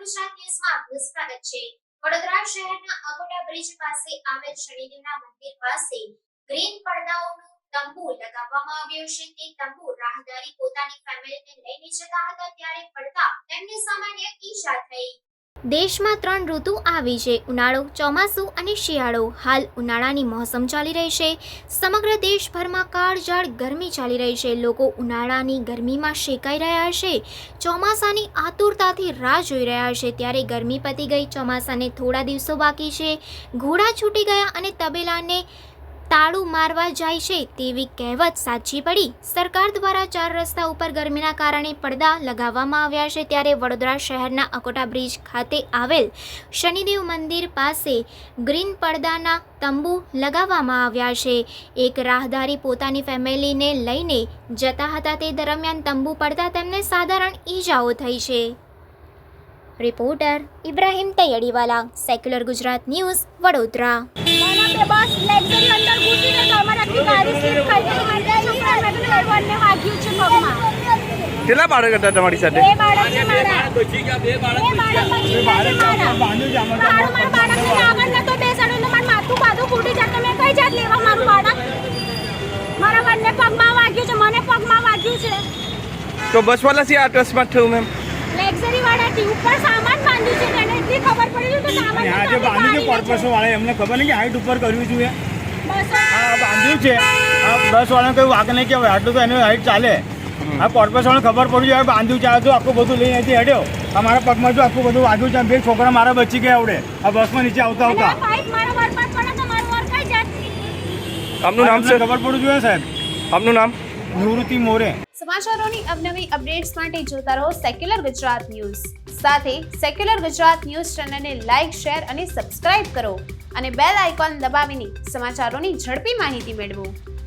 ગુજરાત ન્યૂઝમાં આપનું સ્વાગત છે। વડોદરા શહેરના અકોટા બ્રિજ પાસે આવેલ શનિદેવના મંદિર પાસે ગ્રીન પડદાઓનો તંબુ લગાવવામાં આવ્યો છે। તે તંબુ રાહદારી પોતાની ફેમિલીને લઈને જતા હતા ત્યારે પડતા તેમને સામાન્ય ઈજા થઈ। દેશમાં 3 ઋતુ આવી છે, ઉનાળો, ચોમાસું અને શિયાળો। હાલ ઉનાળાની મોસમ ચાલી રહી છે। સમગ્ર દેશભરમાં કાળઝાળ ગરમી ચાલી રહી છે। લોકો ઉનાળાની ગરમીમાં શેકાઈ રહ્યા છે, ચોમાસાની આતુરતાથી રાહ જોઈ રહ્યા છે। ત્યારે ગરમી પતી ગઈ, ચોમાસાને થોડા દિવસો બાકી છે। ઘોડા છૂટી ગયા અને તબેલાને તાળું મારવા જાય છે તેવી કહેવત સાચી પડી। સરકાર દ્વારા 4 રસ્તા ઉપર ગરમીના કારણે પડદા લગાવવામાં આવ્યા છે। ત્યારે વડોદરા શહેરના અકોટા બ્રિજ ખાતે આવેલ શનિદેવ મંદિર પાસે ગ્રીન પડદાના તંબુ લગાવવામાં આવ્યા છે। એક રાહદારી પોતાની ફેમિલીને લઈને જતા હતા, તે દરમિયાન તંબુ પડતા તેમને સાધારણ ઈજાઓ થઈ છે। Reporter Ibrahim Taiyadiwala, secular Gujarat news, Vadodara. Bus luxury અંદર ઘૂસી ગઈ તો અમારે આખી ગાડી સ્લીપ ખાઈ ગઈ। મારા છોકરાને ડ્રાઈવરને વાગ્યું છે પગમાં। કેટલા બાળક હતા તમારી સાથે? 2 બાળક છે મારા। મારા બાળકને આગળ નતો બેસાડ્યો તો મારું માથું બાધું ફૂટી જાય તો મેં કઈ જાત લેવા મારું બાળક? મારા બંને પગમાં વાગ્યું છે, મને પગમાં વાગ્યું છે। તો બસવાળા છે અકસ્માત થયું મેમ? લક્ઝરી વાળાથી ઉપર સામાન બાંધ્યું છે, એને એટલી ખબર પડી તો સામાન આજે બાંધ્યું છે કોર્પોરેશન વાળા, એમને ખબર નહીં કે હાઈટ ઉપર કરવી જોઈએ। બસ આ બાંધ્યું છે, આ બસ વાળાને કોઈ વાગ નહીં કહેવાય, આટલું તો એની હાઈટ ચાલે। આ કોર્પોરેશન વાળાને ખબર પડવી જોઈએ, બાંધ્યું છે, આ જો આખું બધું લઈને અહીંથી હેડ્યો, અમારા પગમાં જો આખું બધું વાગ્યું છે। 2 છોકરા મારા બચી ગયા આવડે આ બસમાં નીચે આવતા આવતા। પાઇપ મારા વર પર પડે તો મારું વર કઈ જાત? આપનું નામ છે? ખબર પડવું જોઈએ સાહેબ। આપનું નામ? નિવૃત્તિ મોરે। સમાચારોની અવનવી અપડેટ્સ માટે જોતા રહો સેક્યુલર ગુજરાત ન્યૂઝ। સાથે સેક્યુલર ગુજરાત ન્યૂઝ ચેનલને લાઇક, શેર અને સબસ્ક્રાઇબ કરો અને બેલ આઇકોન દબાવીને સમાચારોની ઝડપી માહિતી મેળવો।